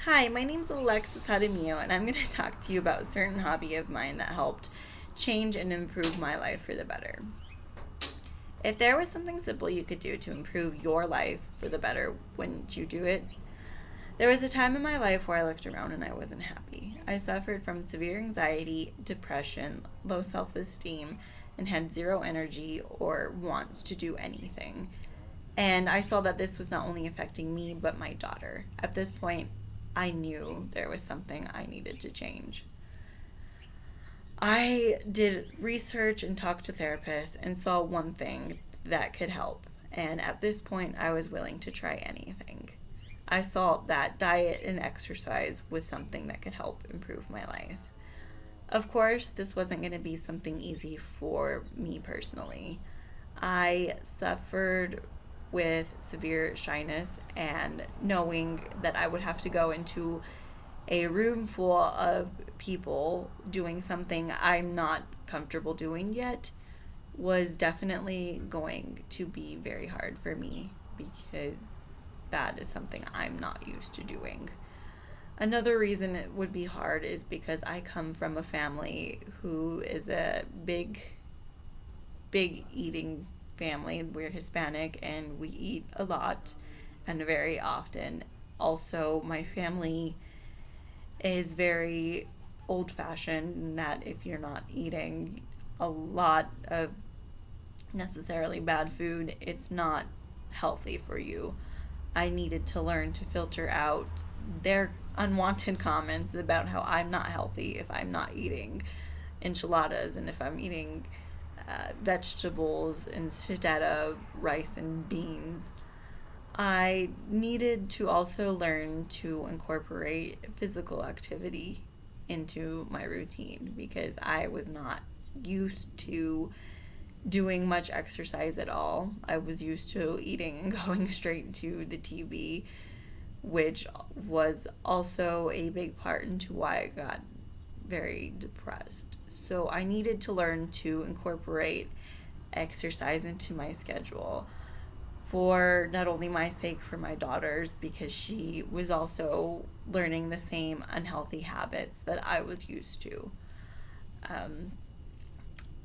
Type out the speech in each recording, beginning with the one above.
Hi, my name's Alexis Hadamio, and I'm going to talk to you about a certain hobby of mine that helped change and improve my life for the better. If there was something simple you could do to improve your life for the better, wouldn't you do it? There was a time in my life where I looked around and I wasn't happy. I suffered from severe anxiety, depression, low self esteem, and had zero energy or wants to do anything. And I saw that this was not only affecting me, but my daughter. At this point, I knew there was something I needed to change. I did research and talked to therapists and saw one thing that could help. And at this point, I was willing to try anything. I saw that diet and exercise was something that could help improve my life. Of course, this wasn't going to be something easy for me personally. I suffered with severe shyness, and knowing that I would have to go into a room full of people doing something I'm not comfortable doing yet was definitely going to be very hard for me because that is something I'm not used to doing. Another reason it would be hard is because I come from a family who is a big eating family. We're Hispanic and we eat a lot and very often. Also, my family is very old fashioned in that if you're not eating a lot of necessarily bad food, it's not healthy for you. I needed to learn to filter out their unwanted comments about how I'm not healthy if I'm not eating enchiladas and if I'm eating vegetables instead of rice and beans. I needed to also learn to incorporate physical activity into my routine because I was not used to doing much exercise at all. I was used to eating and going straight to the TV, which was also a big part into why I got very depressed. So I needed to learn to incorporate exercise into my schedule for not only my sake, for my daughter's, because she was also learning the same unhealthy habits that I was used to. Um,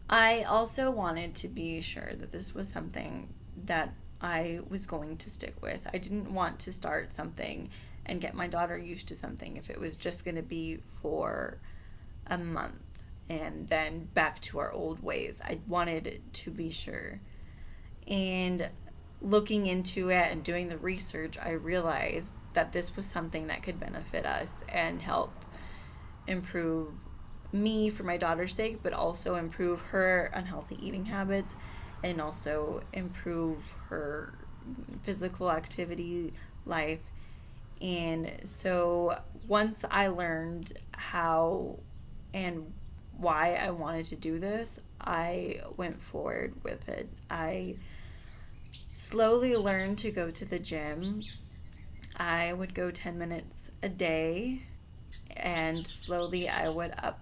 I also wanted to be sure that this was something that I was going to stick with. I didn't want to start something and get my daughter used to something if it was just going to be for a month and then back to our old ways. I wanted to be sure. And looking into it and doing the research, I realized that this was something that could benefit us and help improve me for my daughter's sake, but also improve her unhealthy eating habits and also improve her physical activity life. And so once I learned how and why I wanted to do this, I went forward with it. I slowly learned to go to the gym. I would go 10 minutes a day, and slowly I would up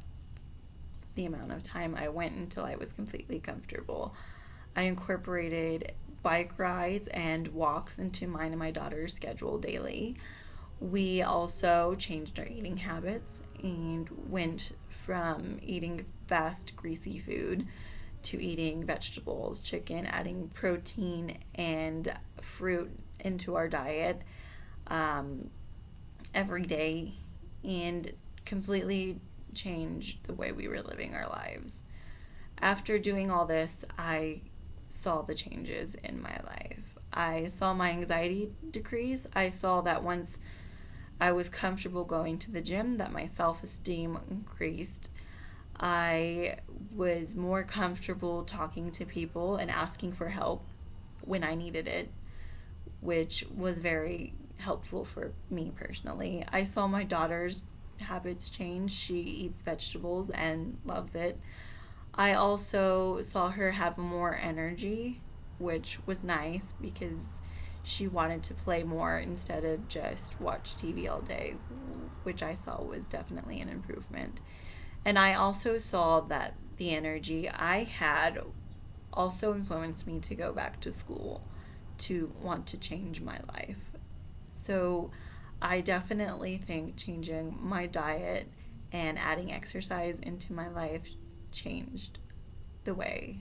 the amount of time I went until I was completely comfortable. I incorporated bike rides and walks into mine and my daughter's schedule daily. We also changed our eating habits and went from eating fast, greasy food to eating vegetables, chicken, adding protein and fruit into our diet um, every day, and completely changed the way we were living our lives. After doing all this, I saw the changes in my life. I saw my anxiety decrease. I saw that once I was comfortable going to the gym, that my self-esteem increased. I was more comfortable talking to people and asking for help when I needed it, which was very helpful for me personally. I saw my daughter's habits change. She eats vegetables and loves it. I also saw her have more energy, which was nice because she wanted to play more instead of just watch TV all day, which I saw was definitely an improvement. And I also saw that the energy I had also influenced me to go back to school, to want to change my life. So I definitely think changing my diet and adding exercise into my life changed the way